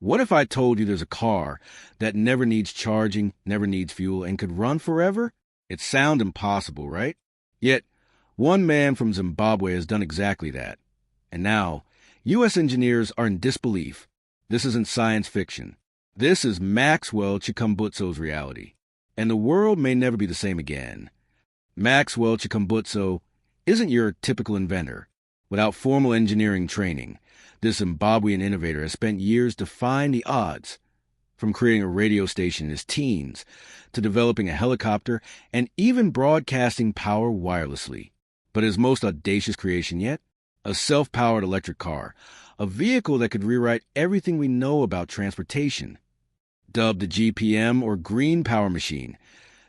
What if I told you there's a car that never needs charging, never needs fuel, and could run forever? It sounds impossible, right? Yet, one man from Zimbabwe has done exactly that. And now, U.S. engineers are in disbelief. This isn't science fiction. This is Maxwell Chikumbutso's reality. And the world may never be the same again. Maxwell Chikumbutso isn't your typical inventor. Without formal engineering training, this Zimbabwean innovator has spent years defying the odds, from creating a radio station in his teens to developing a helicopter and even broadcasting power wirelessly. But his most audacious creation yet? A self-powered electric car, a vehicle that could rewrite everything we know about transportation. Dubbed the GPM or Green Power Machine,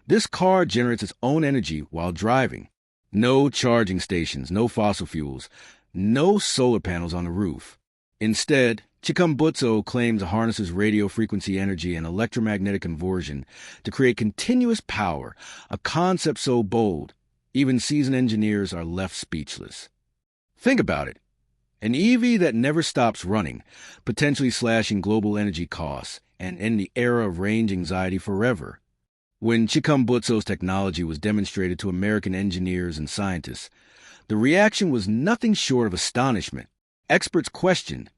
this car generates its own energy while driving. No charging stations, no fossil fuels, no solar panels on the roof. Instead, Chikumbutso claims it harnesses radio frequency energy and electromagnetic conversion to create continuous power, a concept so bold, even seasoned engineers are left speechless. Think about it. An EV that never stops running, potentially slashing global energy costs and end the era of range anxiety forever. When Chikumbutso's technology was demonstrated to American engineers and scientists, the reaction was nothing short of astonishment. Experts questioned,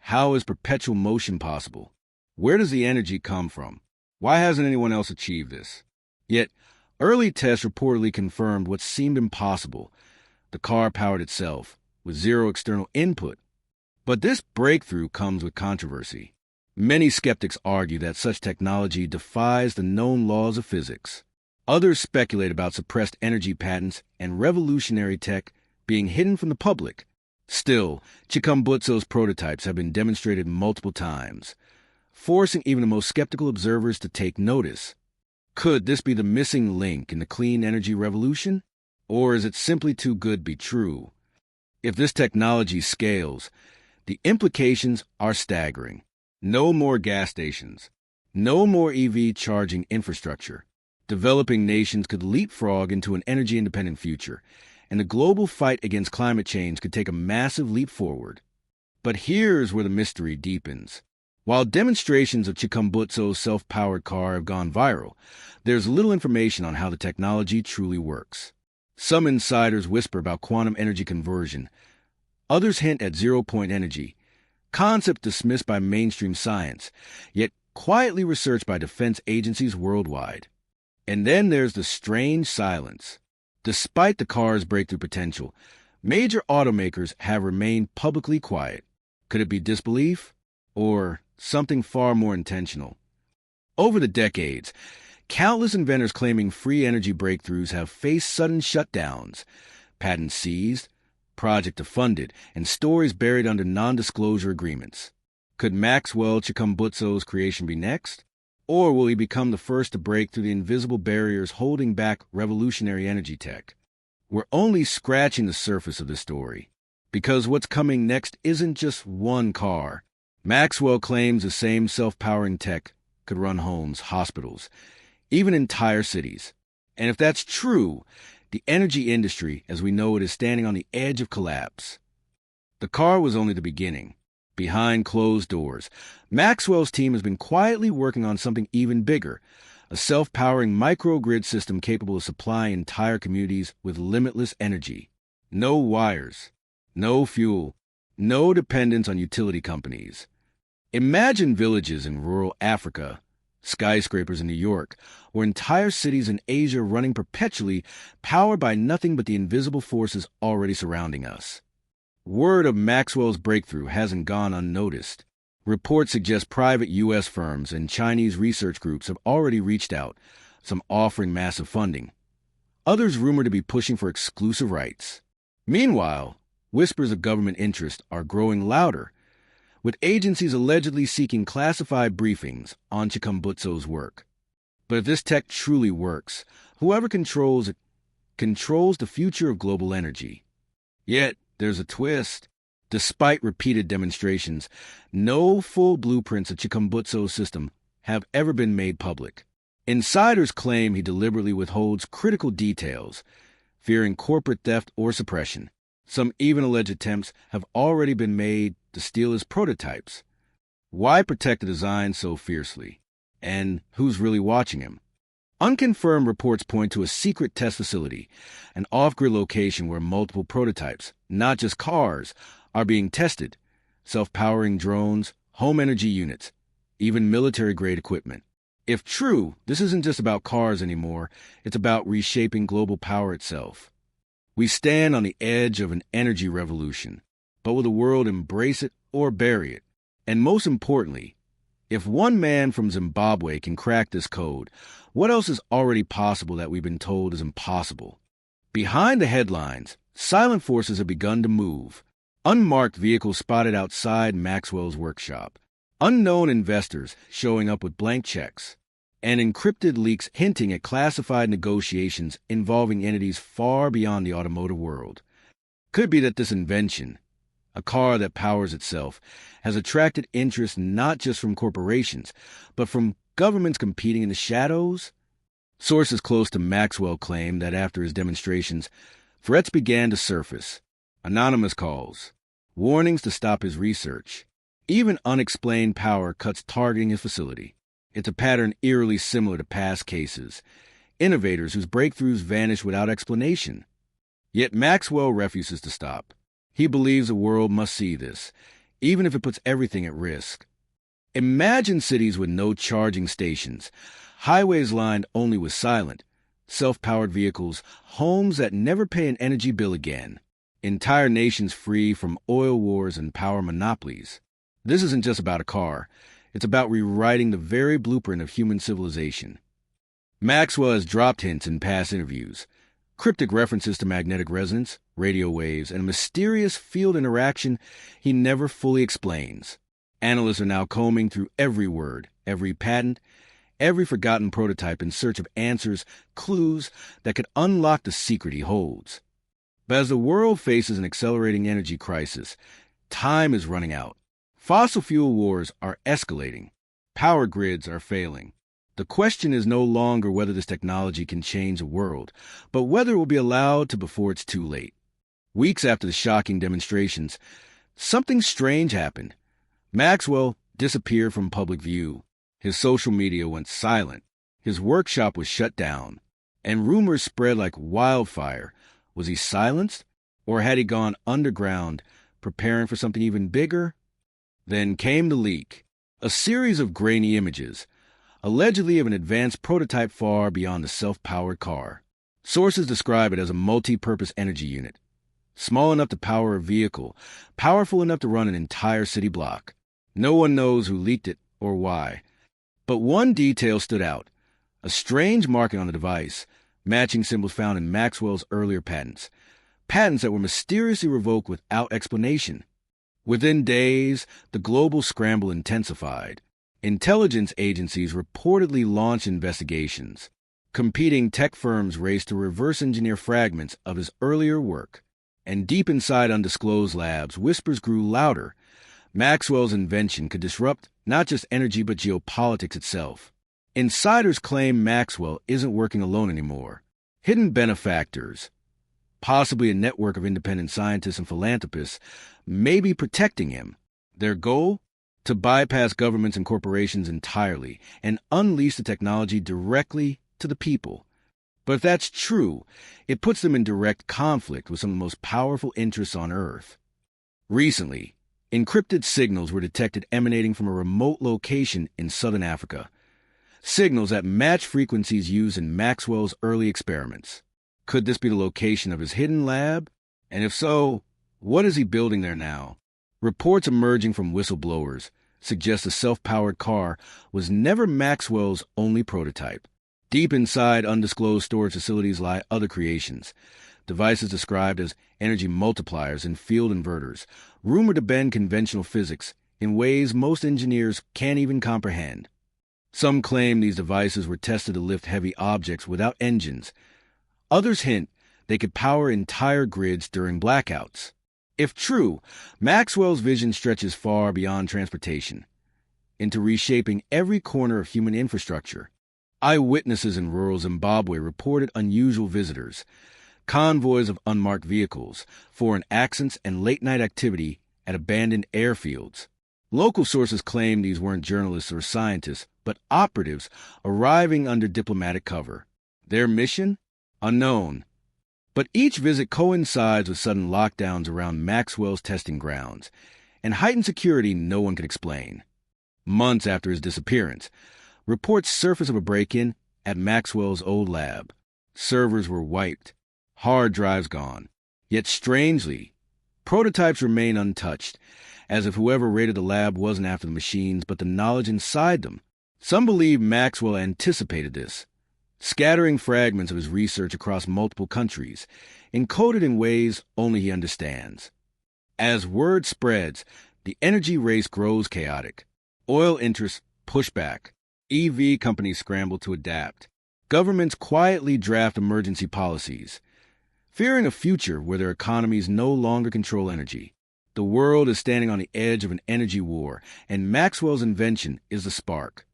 how is perpetual motion possible? Where does the energy come from? Why hasn't anyone else achieved this? Yet, early tests reportedly confirmed what seemed impossible. The car powered itself, with zero external input. But this breakthrough comes with controversy. Many skeptics argue that such technology defies the known laws of physics. Others speculate about suppressed energy patents and revolutionary tech being hidden from the public. Still, Chikumbutso's prototypes have been demonstrated multiple times, forcing even the most skeptical observers to take notice. Could this be the missing link in the clean energy revolution? Or is it simply too good to be true? If this technology scales, the implications are staggering. No more gas stations. No more EV charging infrastructure. Developing nations could leapfrog into an energy-independent future, and the global fight against climate change could take a massive leap forward. But here's where the mystery deepens. While demonstrations of Chikumbutso's self-powered car have gone viral, there's little information on how the technology truly works. Some insiders whisper about quantum energy conversion. Others hint at zero-point energy, concept dismissed by mainstream science, yet quietly researched by defense agencies worldwide. And then there's the strange silence. Despite the car's breakthrough potential, major automakers have remained publicly quiet. Could it be disbelief? Or something far more intentional? Over the decades, countless inventors claiming free energy breakthroughs have faced sudden shutdowns, patents seized, projects defunded, and stories buried under non-disclosure agreements. Could Maxwell Chikumbutso's creation be next? Or will he become the first to break through the invisible barriers holding back revolutionary energy tech? We're only scratching the surface of this story, because what's coming next isn't just one car. Maxwell claims the same self-powering tech could run homes, hospitals, even entire cities. And if that's true, the energy industry, as we know it, is standing on the edge of collapse. The car was only the beginning. Behind closed doors, Maxwell's team has been quietly working on something even bigger, a self-powering microgrid system capable of supplying entire communities with limitless energy. No wires, no fuel, no dependence on utility companies. Imagine villages in rural Africa, skyscrapers in New York, or entire cities in Asia running perpetually, powered by nothing but the invisible forces already surrounding us. Word of Maxwell's breakthrough hasn't gone unnoticed. Reports suggest private U.S. firms and Chinese research groups have already reached out, some offering massive funding. Others rumored to be pushing for exclusive rights. Meanwhile, whispers of government interest are growing louder, with agencies allegedly seeking classified briefings on Chikumbutso's work. But if this tech truly works, whoever controls it controls the future of global energy. Yet, there's a twist. Despite repeated demonstrations, no full blueprints of Chikumbutso's system have ever been made public. Insiders claim he deliberately withholds critical details, fearing corporate theft or suppression. Some even allege attempts have already been made to steal his prototypes. Why protect the design so fiercely? And who's really watching him? Unconfirmed reports point to a secret test facility, an off-grid location where multiple prototypes, not just cars, are being tested. Self-powering drones, home energy units, even military-grade equipment. If true, this isn't just about cars anymore, it's about reshaping global power itself. We stand on the edge of an energy revolution, but will the world embrace it or bury it? And most importantly, if one man from Zimbabwe can crack this code, what else is already possible that we've been told is impossible? Behind the headlines, silent forces have begun to move. Unmarked vehicles spotted outside Maxwell's workshop. Unknown investors showing up with blank checks. And encrypted leaks hinting at classified negotiations involving entities far beyond the automotive world. Could be that this invention, a car that powers itself, has attracted interest not just from corporations, but from governments competing in the shadows. Sources close to Maxwell claim that after his demonstrations, threats began to surface. Anonymous calls, warnings to stop his research. Even unexplained power cuts targeting his facility. It's a pattern eerily similar to past cases. Innovators whose breakthroughs vanish without explanation. Yet Maxwell refuses to stop. He believes the world must see this, even if it puts everything at risk. Imagine cities with no charging stations, highways lined only with silent, self-powered vehicles, homes that never pay an energy bill again, entire nations free from oil wars and power monopolies. This isn't just about a car. It's about rewriting the very blueprint of human civilization. Maxwell has dropped hints in past interviews, cryptic references to magnetic resonance, radio waves, and a mysterious field interaction he never fully explains. Analysts are now combing through every word, every patent, every forgotten prototype in search of answers, clues that could unlock the secret he holds. But as the world faces an accelerating energy crisis, time is running out. Fossil fuel wars are escalating. Power grids are failing. The question is no longer whether this technology can change the world, but whether it will be allowed to before it's too late. Weeks after the shocking demonstrations, something strange happened. Maxwell disappeared from public view. His social media went silent. His workshop was shut down. And rumors spread like wildfire. Was he silenced? Or had he gone underground, preparing for something even bigger? Then came the leak. A series of grainy images, allegedly of an advanced prototype far beyond the self-powered car. Sources describe it as a multi-purpose energy unit. Small enough to power a vehicle, powerful enough to run an entire city block. No one knows who leaked it or why. But one detail stood out. A strange marking on the device, matching symbols found in Maxwell's earlier patents. Patents that were mysteriously revoked without explanation. Within days, the global scramble intensified. Intelligence agencies reportedly launched investigations. Competing tech firms raced to reverse engineer fragments of his earlier work. And deep inside undisclosed labs, whispers grew louder. Maxwell's invention could disrupt not just energy but geopolitics itself. Insiders claim Maxwell isn't working alone anymore. Hidden benefactors, possibly a network of independent scientists and philanthropists, may be protecting him. Their goal? To bypass governments and corporations entirely and unleash the technology directly to the people. But if that's true, it puts them in direct conflict with some of the most powerful interests on Earth. Recently, encrypted signals were detected emanating from a remote location in southern Africa. Signals that match frequencies used in Maxwell's early experiments. Could this be the location of his hidden lab? And if so, what is he building there now? Reports emerging from whistleblowers suggest the self-powered car was never Maxwell's only prototype. Deep inside undisclosed storage facilities lie other creations, devices described as energy multipliers and field inverters, rumored to bend conventional physics in ways most engineers can't even comprehend. Some claim these devices were tested to lift heavy objects without engines. Others hint they could power entire grids during blackouts. If true, Maxwell's vision stretches far beyond transportation, into reshaping every corner of human infrastructure. Eyewitnesses in rural Zimbabwe reported unusual visitors, convoys of unmarked vehicles, foreign accents, and late-night activity at abandoned airfields. Local sources claim these weren't journalists or scientists, but operatives arriving under diplomatic cover. Their mission? Unknown. But each visit coincides with sudden lockdowns around Maxwell's testing grounds, and heightened security no one could explain. Months after his disappearance, reports surface of a break-in at Maxwell's old lab. Servers were wiped, hard drives gone. Yet strangely, prototypes remain untouched, as if whoever raided the lab wasn't after the machines but the knowledge inside them. Some believe Maxwell anticipated this, scattering fragments of his research across multiple countries, encoded in ways only he understands. As word spreads, the energy race grows chaotic. Oil interests push back. EV companies scramble to adapt. Governments quietly draft emergency policies, fearing a future where their economies no longer control energy. The world is standing on the edge of an energy war, and Maxwell's invention is the spark.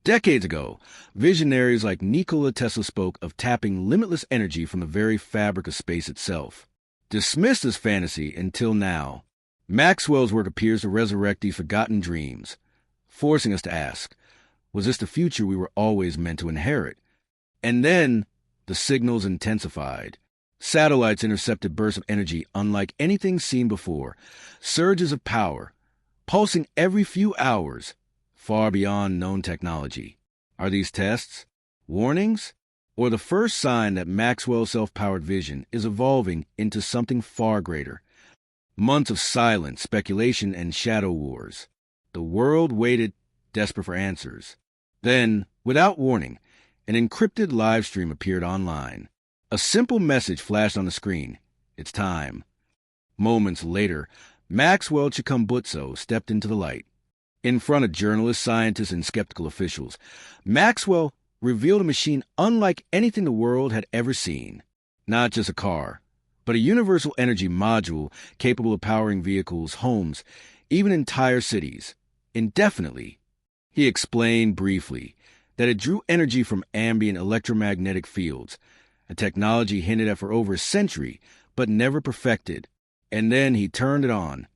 Decades ago, visionaries like Nikola Tesla spoke of tapping limitless energy from the very fabric of space itself. Dismissed as fantasy until now, Maxwell's work appears to resurrect these forgotten dreams, forcing us to ask, was this the future we were always meant to inherit? And then, the signals intensified. Satellites intercepted bursts of energy unlike anything seen before, surges of power, pulsing every few hours, far beyond known technology. Are these tests, warnings, or the first sign that Maxwell's self-powered vision is evolving into something far greater? Months of silence, speculation, and shadow wars. The world waited, desperate for answers. Then, without warning, an encrypted live stream appeared online. A simple message flashed on the screen. It's time. Moments later, Maxwell Chikumbutso stepped into the light. In front of journalists, scientists, and skeptical officials, Maxwell revealed a machine unlike anything the world had ever seen. Not just a car, but a universal energy module capable of powering vehicles, homes, even entire cities, indefinitely. He explained briefly that it drew energy from ambient electromagnetic fields, a technology hinted at for over a century, but never perfected. And then he turned it on.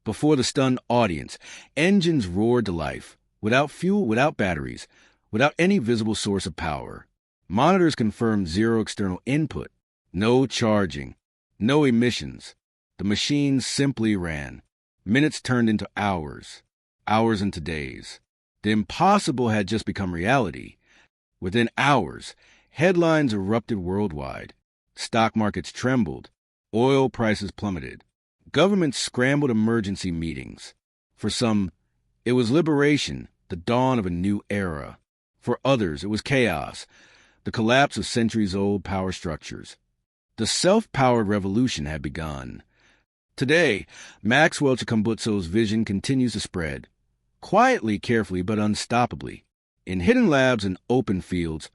Before the stunned audience, engines roared to life, without fuel, without batteries, without any visible source of power. Monitors confirmed zero external input, no charging, no emissions. The machines simply ran. Minutes turned into hours, hours into days. The impossible had just become reality. Within hours, headlines erupted worldwide. Stock markets trembled. Oil prices plummeted. Governments scrambled emergency meetings. For some, it was liberation, the dawn of a new era. For others, it was chaos, the collapse of centuries-old power structures. The self-powered revolution had begun. Today, Maxwell Chikumbutso's vision continues to spread. Quietly, carefully, but unstoppably. In hidden labs and open fields,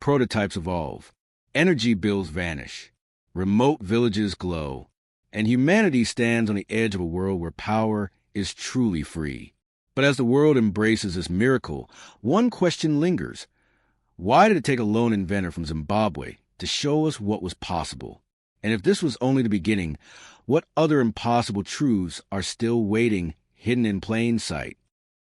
prototypes evolve. Energy bills vanish. Remote villages glow. And humanity stands on the edge of a world where power is truly free. But as the world embraces this miracle, one question lingers. Why did it take a lone inventor from Zimbabwe to show us what was possible? And if this was only the beginning, what other impossible truths are still waiting, hidden in plain sight?